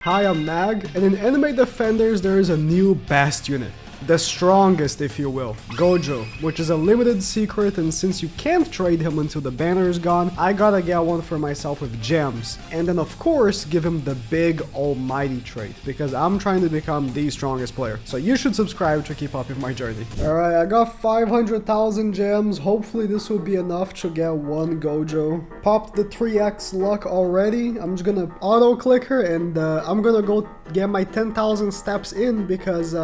Hi, I'm Nag, and in Anime Defenders there is a new best unit. The strongest, if you will, Gojo, which is a limited secret, and since you can't trade him until the banner is gone, I gotta get one for myself with gems. And then of course, give him the big almighty trait, because I'm trying to become the strongest player. So you should subscribe to keep up with my journey. Alright, I got 500,000 gems. Hopefully this will be enough to get one Gojo. Popped the 3x luck already. I'm just gonna auto-click her, and I'm gonna go get my 10,000 steps in, because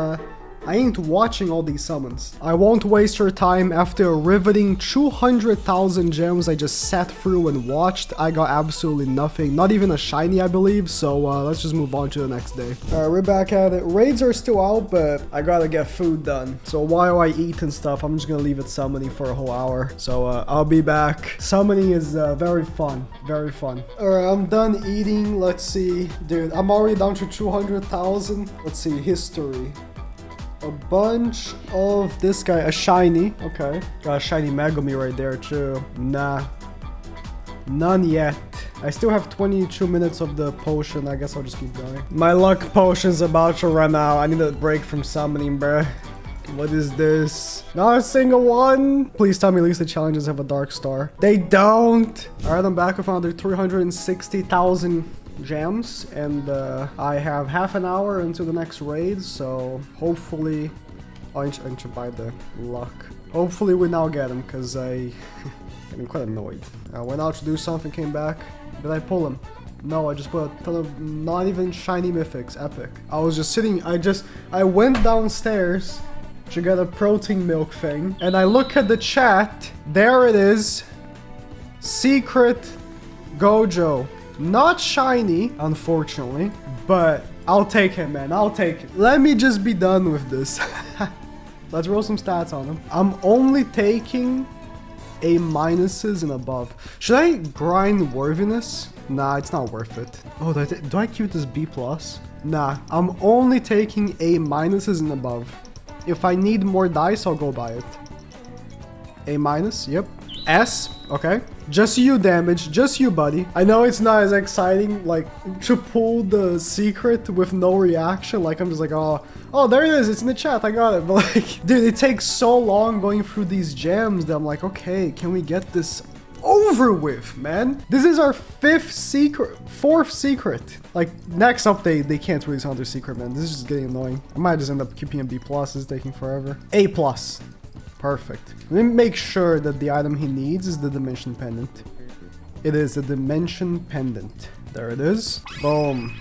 I ain't watching all these summons. I won't waste your time. After a riveting 200,000 gems I just sat through and watched, I got absolutely nothing. Not even a shiny, I believe. So let's just move on to the next day. Alright, we're back at it. Raids are still out, but I gotta get food done. So while I eat and stuff, I'm just gonna leave it summoning for a whole hour. So I'll be back. Summoning is very fun. Very fun. Alright, I'm done eating. Let's see. Dude, I'm already down to 200,000. Let's see. History. A bunch of this guy, a shiny. Okay. Got a shiny Megami right there too. Nah. None yet. I still have 22 minutes of the potion. I guess I'll just keep going. My luck potion's about to run out. I need a break from summoning, bruh. What is this? Not a single one. Please tell me at least the challenges have a dark star. They don't. Alright, I'm back with another 360,000 gems, and I have half an hour until the next raid, so hopefully I should buy the luck. Hopefully we now get him, because I'm quite annoyed. I went out to do something, came back. Did I pull him? No, I just put a ton of not even shiny mythics. Epic. I was just sitting, I went downstairs to get a protein milk thing, and I look at the chat. There it is. Secret Gojo. Not shiny, unfortunately, but I'll take him, man. I'll take it. Let me just be done with this. Let's roll some stats on him. I'm only taking A- and above. Should I grind worthiness? Nah, it's not worth it. Oh, do I keep this B+? Nah, I'm only taking A- and above. If I need more dice, I'll go buy it. A-, yep. S, okay. Just you damage, just you, buddy. I know it's not as exciting, like, to pull the secret with no reaction. Like, I'm just like, oh, there it is. It's in the chat. I got it. But like, dude, it takes so long going through these gems that I'm like, okay, can we get this over with, man? This is our fourth secret. Like, next update, they can't release another secret, man. This is just getting annoying. I might just end up keeping a B+. It's taking forever. A+. Perfect. Let me make sure that the item he needs is the Dimension Pendant. It is a Dimension Pendant. There it is. Boom.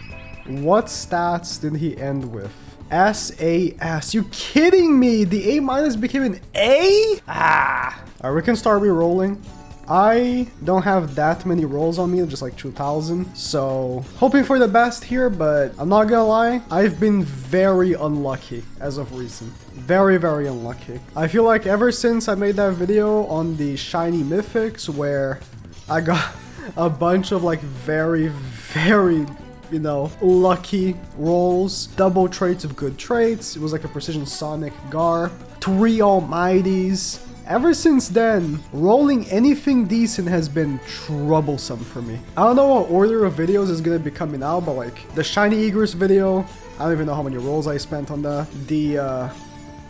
What stats did he end with? SAS. You kidding me? The A- became an A? Ah. Alright, we can start re-rolling. I don't have that many rolls on me, just like 2,000. So, hoping for the best here, but I'm not gonna lie, I've been very unlucky as of recent. Very, very unlucky. I feel like ever since I made that video on the shiny mythics where I got a bunch of like very, very, you know, lucky rolls, double traits of good traits. It was like a Precision Sonic Gar, 3 Almighties. Ever since then, rolling anything decent has been troublesome for me. I don't know what order of videos is gonna be coming out, but like the Shiny Egress video, I don't even know how many rolls I spent on that.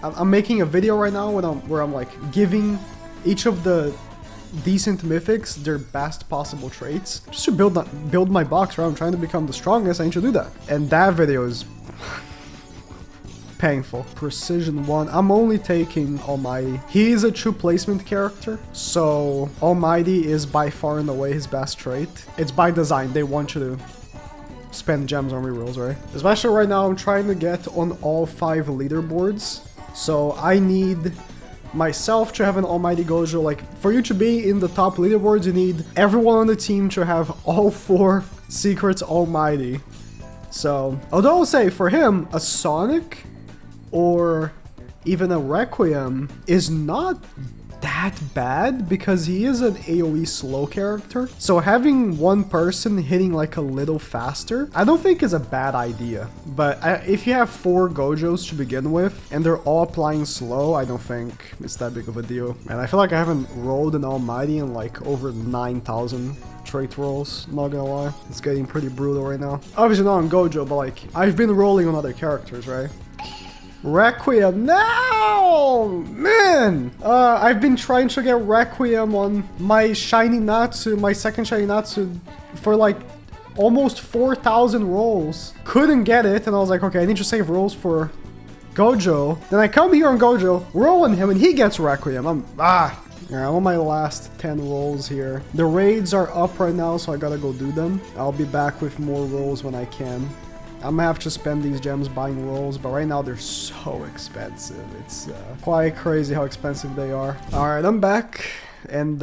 I'm making a video right now where I'm like giving each of the decent mythics their best possible traits. Just to build my box around trying to become the strongest, I need to do that. And that video is painful. Precision 1. I'm only taking Almighty. He is a true placement character, so Almighty is by far and away his best trait. It's by design. They want you to spend gems on rerolls, right? Especially right now, I'm trying to get on all 5 leaderboards. So I need myself to have an Almighty Gojo. Like, for you to be in the top leaderboards, you need everyone on the team to have all 4 secrets Almighty. So, although I'll say for him, a Sonic or even a Requiem is not that bad because he is an AoE slow character. So having one person hitting like a little faster, I don't think is a bad idea. But if you have 4 Gojos to begin with and they're all applying slow, I don't think it's that big of a deal. And I feel like I haven't rolled an Almighty in like over 9,000 trait rolls, not gonna lie. It's getting pretty brutal right now. Obviously not on Gojo, but like, I've been rolling on other characters, right? Requiem, no! Man! I've been trying to get Requiem on my shiny Natsu, my second shiny Natsu, for like almost 4,000 rolls. Couldn't get it, and I was like, okay, I need to save rolls for Gojo. Then I come here on Gojo, roll on him, and he gets Requiem. Yeah, I'm on my last 10 rolls here. The raids are up right now, so I gotta go do them. I'll be back with more rolls when I can. I'm gonna have to spend these gems buying rolls, but right now they're so expensive. It's quite crazy how expensive they are. Alright, I'm back and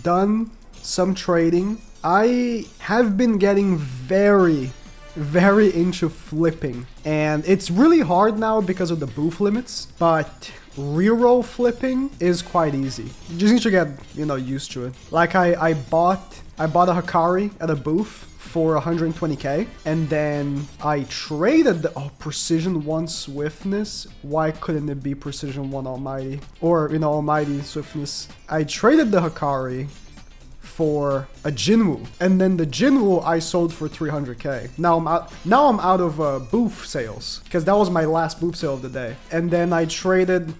done some trading. I have been getting very into flipping, and it's really hard now because of the booth limits, but reroll flipping is quite easy. You just need to get, you know, used to it. Like I bought a Hikari at a booth for 120k, and then I traded the Precision 1 Swiftness. Why couldn't it be Precision 1 Almighty? Or, you know, Almighty Swiftness. I traded the Hikari for a Jinwoo, and then the Jinwoo I sold for 300k. Now I'm out of booth sales, because that was my last booth sale of the day. And then I traded,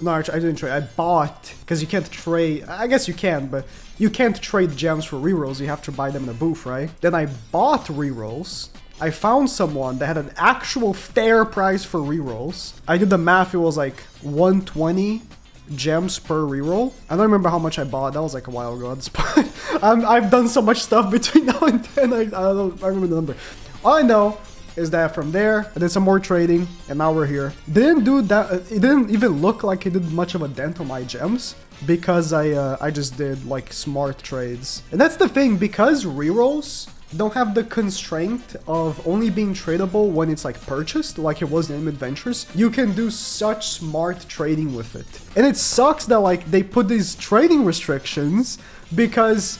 no, actually I didn't trade, I bought, because you can't trade, I guess you can, but you can't trade gems for rerolls, you have to buy them in a booth, right? Then I bought rerolls. I found someone that had an actual fair price for rerolls. I did the math, it was like 120 gems per reroll. I don't remember how much I bought, that was like a while ago at this point. I've done so much stuff between now and then, I remember the number. All I know is that from there, I did some more trading, and now we're here. Didn't do that, it didn't even look like it did much of a dent on my gems, because I just did like smart trades. And that's the thing, because rerolls don't have the constraint of only being tradable when it's like purchased, like it was in Adventures, you can do such smart trading with it. And it sucks that like they put these trading restrictions, because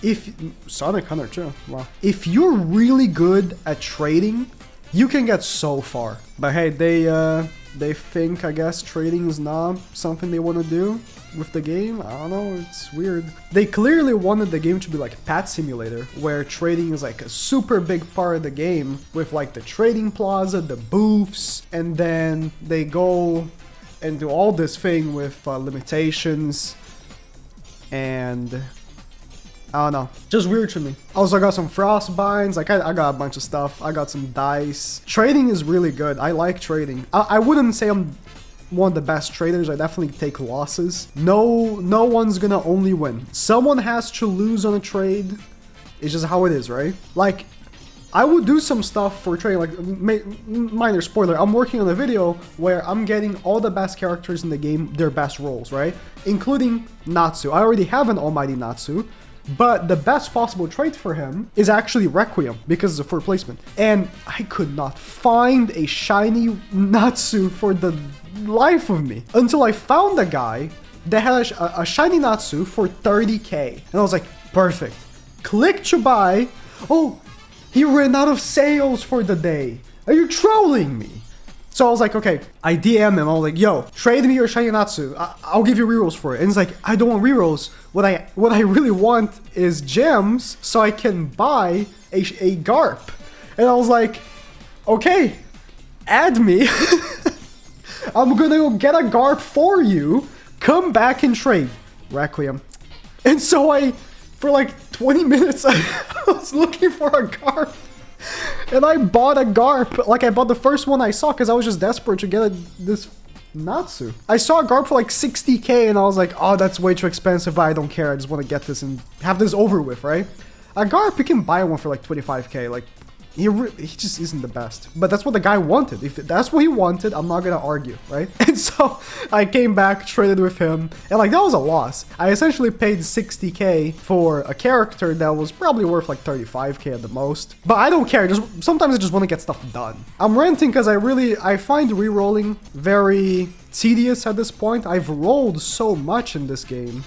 if Sonic Hunter too, wow. If you're really good at trading, you can get so far. But hey, they think, I guess, trading is not something they want to do with the game. I don't know, it's weird. They clearly wanted the game to be like Pet Simulator, where trading is like a super big part of the game, with like the trading plaza, the booths, and then they go and do all this thing with limitations, and I don't know, just weird to me. Also, I got some frostbinds, like I got a bunch of stuff. I got some dice. Trading is really good. I like trading. I wouldn't say I'm one of the best traders. I definitely take losses. No one's gonna only win. Someone has to lose on a trade. It's just how it is, right? Like, I would do some stuff for trading, like, minor spoiler, I'm working on a video where I'm getting all the best characters in the game, their best rolls, right? Including Natsu. I already have an Almighty Natsu, but the best possible trade for him is actually Requiem, because it's a full placement. And I could not find a shiny Natsu for the life of me, until I found a guy that had a shiny Natsu for 30k. And I was like, perfect. Click to buy. Oh, he ran out of sales for the day. Are you trolling me? So I was like, okay, I DM him. I was like, yo, trade me your shiny Natsu. I'll give you rerolls for it. And he's like, I don't want rerolls. What I really want is gems so I can buy a Garp. And I was like, okay, add me. I'm gonna go get a Garp for you. Come back and trade. Requiem. And so for like 20 minutes, I was looking for a Garp. And I bought a Garp. Like, I bought the first one I saw because I was just desperate to get this Natsu. I saw a Garp for like 60k and I was like, oh, that's way too expensive, but I don't care. I just want to get this and have this over with, right? A Garp, you can buy one for like 25k. Like, he just isn't the best. But that's what the guy wanted. If that's what he wanted, I'm not gonna argue, right? And so I came back, traded with him, and like, that was a loss. I essentially paid 60k for a character that was probably worth like 35k at the most. But I don't care. Just sometimes I just want to get stuff done. I'm ranting because I find re-rolling very tedious at this point. I've rolled so much in this game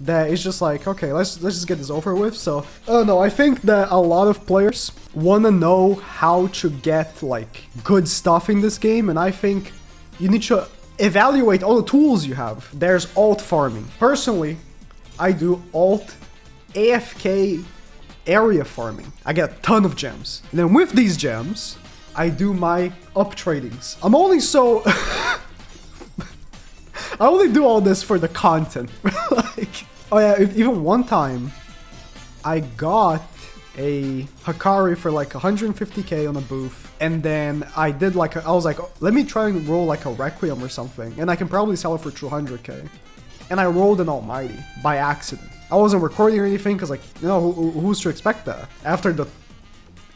that it's just like, okay, let's just get this over with. So, I don't know, I think that a lot of players want to know how to get, like, good stuff in this game, and I think you need to evaluate all the tools you have. There's alt farming. Personally, I do alt AFK area farming. I get a ton of gems. And then with these gems, I do my up tradings. I'm only so... I only do all this for the content. Like, oh yeah, even one time, I got a Hakari for like 150k on a booth. And then I did like, I was like, let me try and roll like a Requiem or something. And I can probably sell it for 200k. And I rolled an Almighty by accident. I wasn't recording or anything because, like, you know, who's to expect that? After the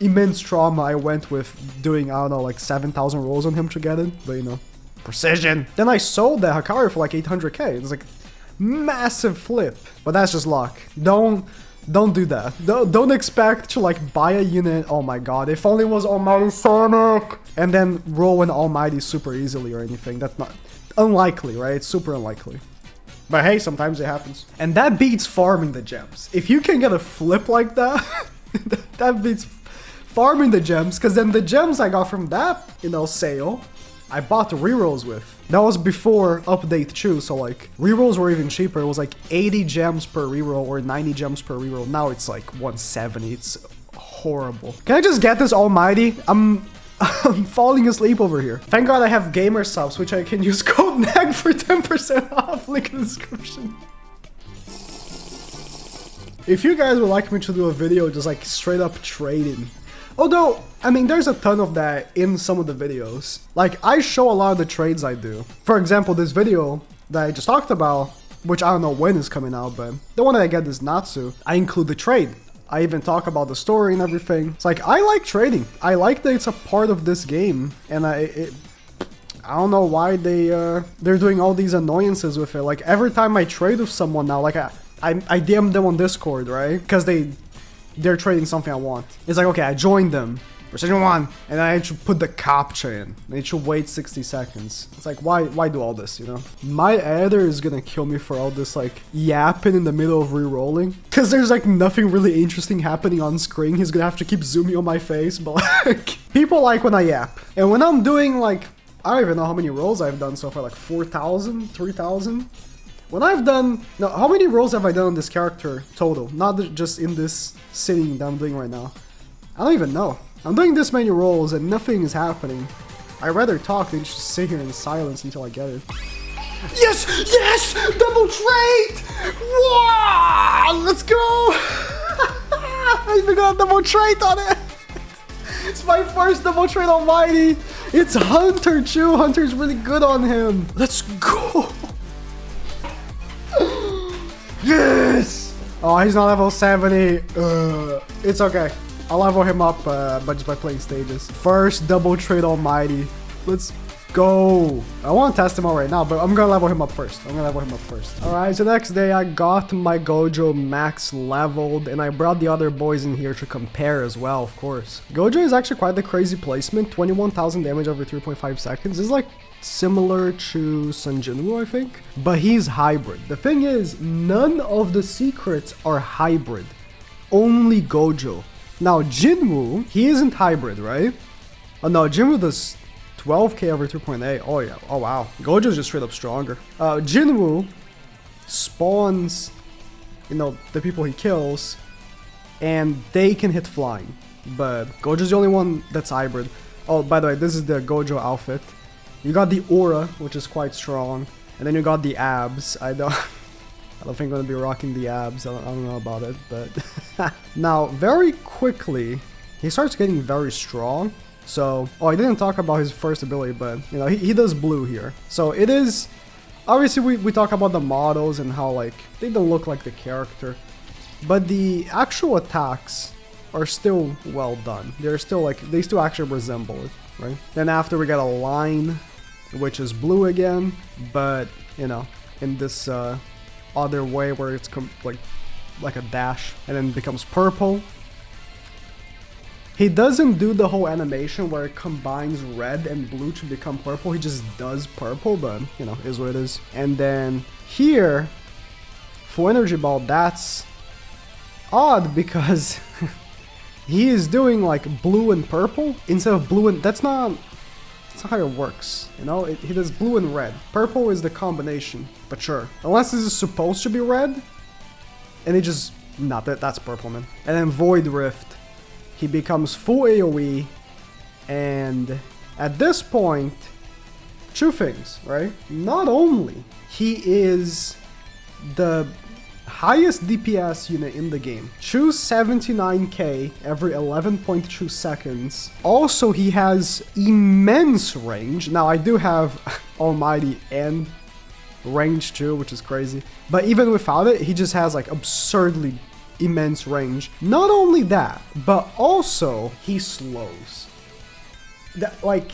immense trauma I went with doing, I don't know, like 7,000 rolls on him to get it. But, you know, precision. Then I sold the Hakari for like 800k. It's like massive flip. But that's just luck. Don't do that. Don't expect to like buy a unit. Oh my god, if only it was Almighty Sonic. And then roll an Almighty super easily or anything. That's not unlikely, right? It's super unlikely. But hey, sometimes it happens. And that beats farming the gems. If you can get a flip like that, that beats farming the gems. Because then the gems I got from that, you know, sale, I bought the rerolls with. That was before update 2, so like rerolls were even cheaper. It was like 80 gems per reroll or 90 gems per reroll. Now it's like 170. It's horrible. Can I just get this Almighty? I'm falling asleep over here. Thank God I have gamer subs, which I can use code NAG for 10% off. Link in the description. If you guys would like me to do a video just like straight up trading, although, I mean, there's a ton of that in some of the videos. Like, I show a lot of the trades I do. For example, this video that I just talked about, which I don't know when is coming out, but the one that I get this Natsu, I include the trade. I even talk about the story and everything. It's like, I like trading. I like that it's a part of this game. And I don't know why they're doing all these annoyances with it. Like, every time I trade with someone now, like, I DM them on Discord, right? Because they're trading something I want. It's like, okay, I joined them. Precision 1. And I should put the captcha in. They should wait 60 seconds. It's like, why do all this, you know? My editor is gonna kill me for all this, like, yapping in the middle of re-rolling. Because there's, like, nothing really interesting happening on screen. He's gonna have to keep zooming on my face. But, like, people like when I yap. And when I'm doing, like, I don't even know how many rolls I've done so far. Like, 4,000? 3,000? When I've done... No, how many rolls have I done on this character total? Not just in this sitting that I'm doing right now. I don't even know. I'm doing this many rolls and nothing is happening. I'd rather talk than just sit here in silence until I get it. Yes! Yes! Double trade! Wow! Let's go! I even got a double trade on it! It's my first double trade Almighty! It's Hunter too! Hunter's really good on him! Let's go! Yes! Oh, he's not level 70. It's okay. I'll level him up but just by playing stages. First double trade Almighty. Let's go. I want to test him out right now, but I'm gonna level him up first. Alright, so next day I got my Gojo max leveled and I brought the other boys in here to compare as well, of course. Gojo is actually quite the crazy placement. 21,000 damage every 3.5 seconds. This is like similar to Sanjinwoo, I think, but he's hybrid. The thing is, none of the secrets are hybrid. Only Gojo. Now, Jinwoo, he isn't hybrid, right? Oh no, Jinwoo does 12k over 2.8. Oh yeah, oh wow. Gojo's just straight up stronger. Jinwoo spawns, you know, the people he kills, and they can hit flying. But Gojo's the only one that's hybrid. Oh, by the way, this is the Gojo outfit. You got the aura, which is quite strong, and then you got the abs. I don't think I'm gonna be rocking the abs. I don't know about it, but now very quickly he starts getting very strong. So, oh, I didn't talk about his first ability, but you know, he does blue here. So it is obviously we talk about the models and how like they don't look like the character, but the actual attacks are still well done. They're still like they still actually resemble it, right? Then after we get a line, which is blue again, but you know, in this other way where it's like a dash and then becomes purple. He doesn't do the whole animation where it combines red and blue to become purple. He just does purple, but you know, is what it is. And then here, full energy ball, that's odd because he is doing like blue and purple instead of blue and that's not how it works, you know? He does blue and red. Purple is the combination, but sure. Unless this is supposed to be red, and he just Not that, that's purple, man. And then Void Rift. He becomes full AoE. And at this point, two things, right? Not only he is the highest DPS unit in the game. Choose 79k every 11.2 seconds. Also, he has immense range. Now, I do have Almighty and range too, which is crazy. But even without it, he just has like absurdly immense range. Not only that, but also he slows. That, like,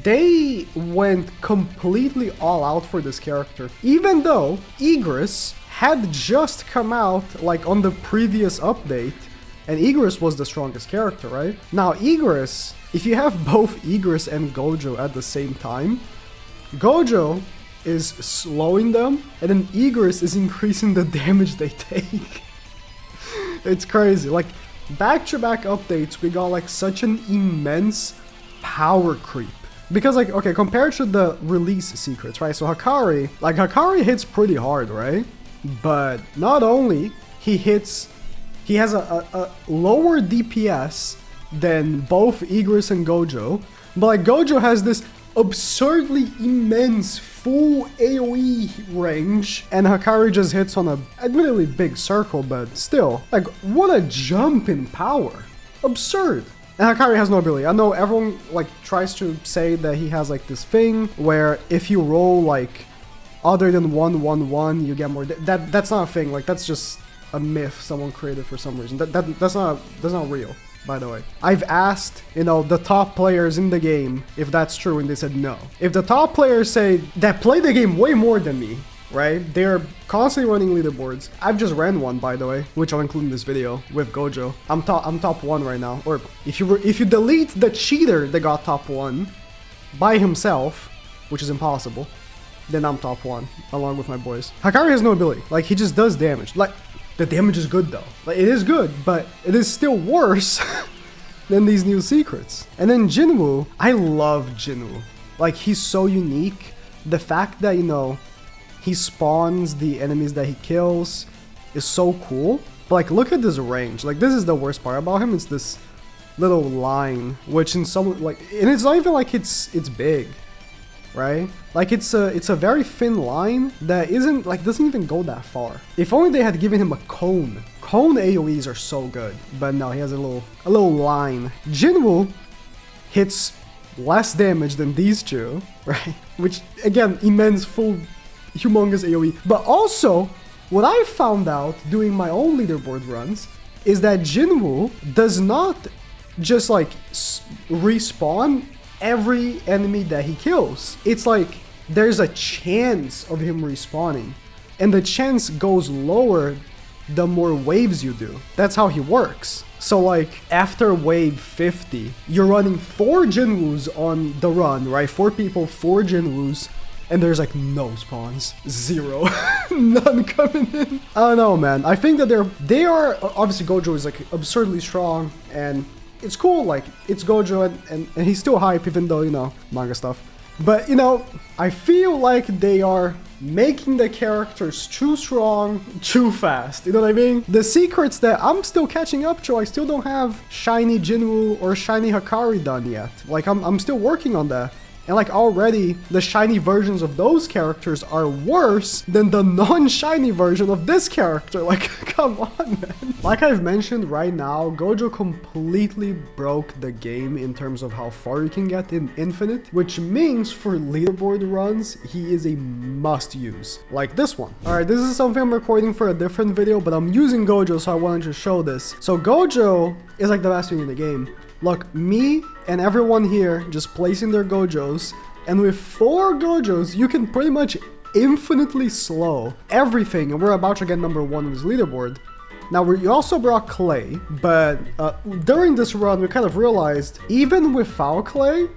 they went completely all out for this character. Even though Egress had just come out like on the previous update, and Egress was the strongest character, right? Now Egress, if you have both Egress and Gojo at the same time, Gojo is slowing them, and then Egress is increasing the damage they take. It's crazy. Like, back-to-back updates, we got like such an immense power creep. Because, like, okay, compared to the release secrets, right? So Hakari, like, Hakari hits pretty hard, right? But not only he has a lower DPS than both Egress and Gojo, but like Gojo has this absurdly immense full AoE range, and Hakari just hits on a admittedly big circle, but still, like, what a jump in power. Absurd. And Hakari has no ability. I know everyone like tries to say that he has like this thing where if you roll like other than 1-1-1, you get more. That's not a thing. Like, that's just a myth someone created for some reason. That's not real, by the way. I've asked, you know, the top players in the game if that's true, and they said no. If the top players say that play the game way more than me, right? They're constantly running leaderboards. I've just ran one, by the way, which I'll include in this video with Gojo. I'm top 1 right now. Or if you delete the cheater that got top 1 by himself, which is impossible, then I'm top 1 along with my boys. Hakari has no ability. Like, he just does damage. Like, the damage is good though. Like, it is good, but it is still worse than these new secrets. And then Jinwoo, I love Jinwoo. Like, he's so unique. The fact that, you know, he spawns the enemies that he kills is so cool. But like, look at this range. Like, this is the worst part about him. It's this little line, which in some, like, and it's not even like it's big, right? Like, it's a very thin line that isn't, like, doesn't even go that far. If only they had given him a cone. Cone AoEs are so good, but no, he has a little line. Jinwoo hits less damage than these two, right? Which, again, immense full humongous AoE. But also, what I found out doing my own leaderboard runs is that Jinwoo does not just like respawn every enemy that he kills. It's like there's a chance of him respawning, and the chance goes lower the more waves you do. That's how he works. So like, after wave 50, you're running 4 Jinwoos on the run, right? 4 people, 4 Jinwoos, and there's like no spawns. 0. None coming in. I don't know, man. I think that they are obviously, Gojo is like absurdly strong, and it's cool. Like, it's Gojo, and he's still hype, even though, you know, manga stuff. But, you know, I feel like they are making the characters too strong, too fast. You know what I mean? The secrets that I'm still catching up to, I still don't have shiny Jinwoo or shiny Hakari done yet. Like, I'm still working on that. And like, already the shiny versions of those characters are worse than the non-shiny version of this character. Like, come on, man. Like I've mentioned, right now, Gojo completely broke the game in terms of how far you can get in Infinite, which means for leaderboard runs, he is a must use, like this one. All right, this is something I'm recording for a different video, but I'm using Gojo, so I wanted to show this. So Gojo is like the best thing in the game. Look, me and everyone here just placing their Gojos, and with 4 Gojos, you can pretty much infinitely slow everything, and we're about to get number 1 on this leaderboard. Now, we also brought Clay, but during this run, we kind of realized, even without Clay,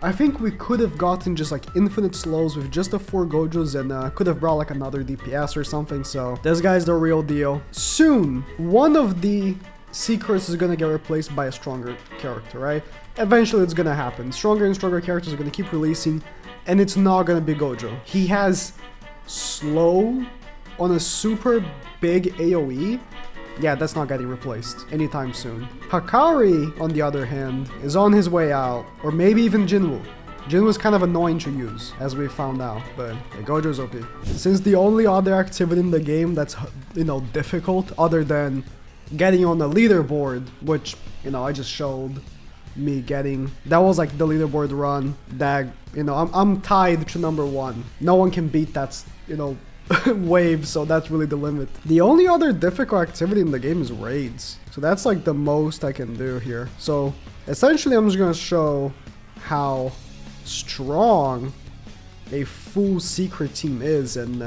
I think we could have gotten just like infinite slows with just the 4 Gojos, and could have brought like another DPS or something, so this guy's the real deal. Soon, one of the secrets is gonna get replaced by a stronger character, right? Eventually it's gonna happen. Stronger and stronger characters are gonna keep releasing, and it's not gonna be Gojo. He has slow on a super big AoE, yeah, that's not getting replaced anytime soon. Hakari, on the other hand, is on his way out, or maybe even Jinwoo. Jinwoo's kind of annoying to use, as we found out, but yeah, Gojo's OP. Since the only other activity in the game that's, you know, difficult, other than getting on the leaderboard, which, you know, I just showed me getting, that was like the leaderboard run that, you know, I'm tied to number 1. No one can beat that, you know, wave, so that's really the limit. The only other difficult activity in the game is raids, so that's like the most I can do here. So essentially I'm just gonna show how strong a full secret team is, and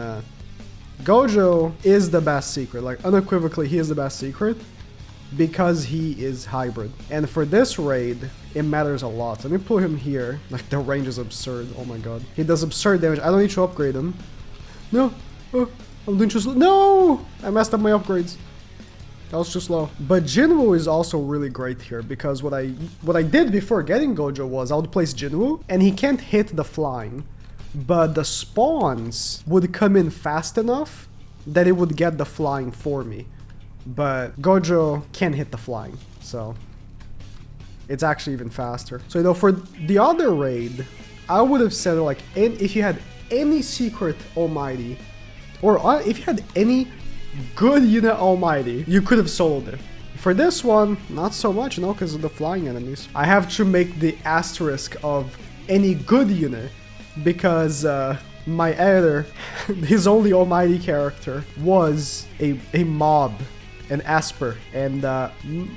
Gojo is the best secret, like unequivocally he is the best secret because he is hybrid. And for this raid it matters a lot. Let me put him here. Like, the range is absurd. Oh my god, he does absurd damage. I don't need to upgrade him. No. Oh, I'm doing too slow. No! I messed up my upgrades. That was too slow. But Jinwoo is also really great here, because what I did before getting Gojo was I would place Jinwoo, and he can't hit the flying, but the spawns would come in fast enough that it would get the flying for me. But Gojo can't hit the flying, so it's actually even faster. So, you know, for the other raid, I would have said, like, if you had any secret almighty, or if you had any good unit almighty, you could have soloed it. For this one, not so much, you know, because of the flying enemies. I have to make the asterisk of any good unit, because my editor, his only almighty character was a mob, an Esper, and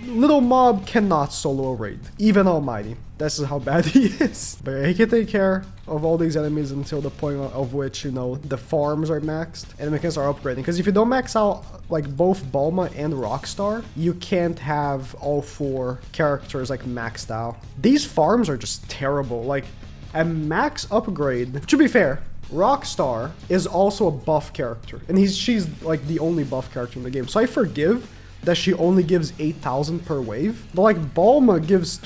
little mob cannot solo a raid, even almighty. This is how bad he is. But he can take care of all these enemies until the point of which, you know, the farms are maxed and the mechanics are upgrading. Because if you don't max out like both Bulma and Rockstar, you can't have all 4 characters like maxed out. These farms are just terrible. Like, a max upgrade, to be fair, Rockstar is also a buff character, and she's like the only buff character in the game, so I forgive that she only gives 8,000 per wave. But like, Bulma gives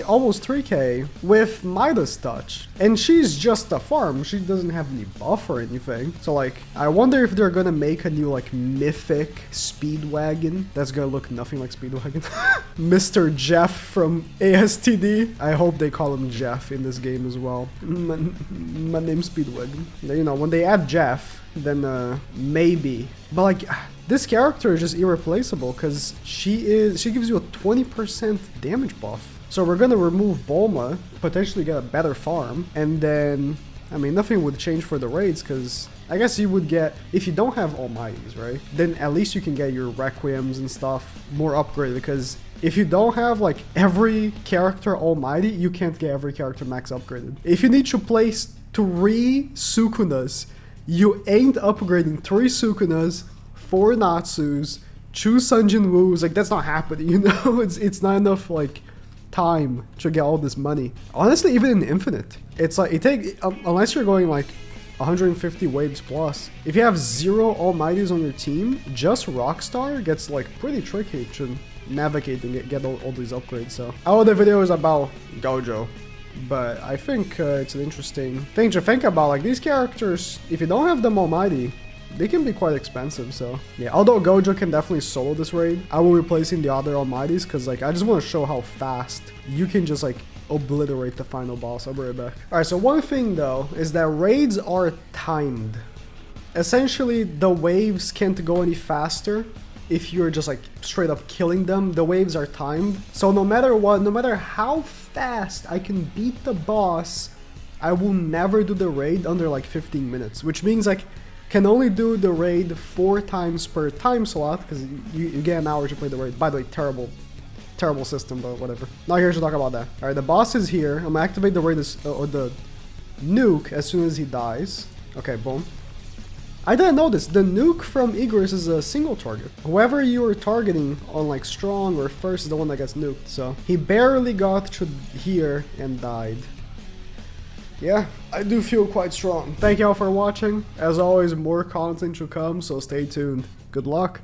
almost 3k with Midas touch, and she's just a farm. She doesn't have any buff or anything. So like, I wonder if they're gonna make a new like mythic Speedwagon that's gonna look nothing like Speedwagon. Mr. Jeff from ASTD. I hope they call him Jeff in this game as well. My name's Speedwagon. You know, when they add Jeff, then maybe. But like, this character is just irreplaceable because she gives you a 20% damage buff. So we're gonna remove Bulma, potentially get a better farm, and then, I mean, nothing would change for the raids, because I guess you would get, if you don't have Almighties, right? Then at least you can get your Requiems and stuff more upgraded, because if you don't have like every character Almighty, you can't get every character max upgraded. If you need to place 3 Sukunas, you ain't upgrading 3 Sukunas, 4 Natsus, 2 Sunjin Woos. Like, that's not happening, you know? It's not enough like time to get all this money. Honestly, even in Infinite, it's like, unless you're going like 150 waves plus, if you have 0 Almighties on your team, just Rockstar gets like pretty tricky to navigate and get all these upgrades. So all the video is about Gojo, but I think it's an interesting thing to think about. Like, these characters, if you don't have them Almighty, they can be quite expensive. So yeah, although Gojo can definitely solo this raid, I will be replacing the other Almighties, because like, I just want to show how fast you can just like obliterate the final boss. I'll be right back. All right, so one thing though is that raids are timed. Essentially, the waves can't go any faster if you're just like straight up killing them. The waves are timed, so no matter what, no matter how fast I can beat the boss, I will never do the raid under like 15 minutes, which means like can only do the raid 4 times per time slot, because you get an hour to play the raid. By the way, terrible system, but whatever. Not here to talk about that. All right, the boss is here. I'm gonna activate the raid or the nuke as soon as he dies. Okay, boom. I didn't know this. The nuke from Igris is a single target. Whoever you are targeting on like strong or first is the one that gets nuked. So he barely got to here and died. Yeah, I do feel quite strong. Thank y'all for watching. As always, more content to come, so stay tuned. Good luck.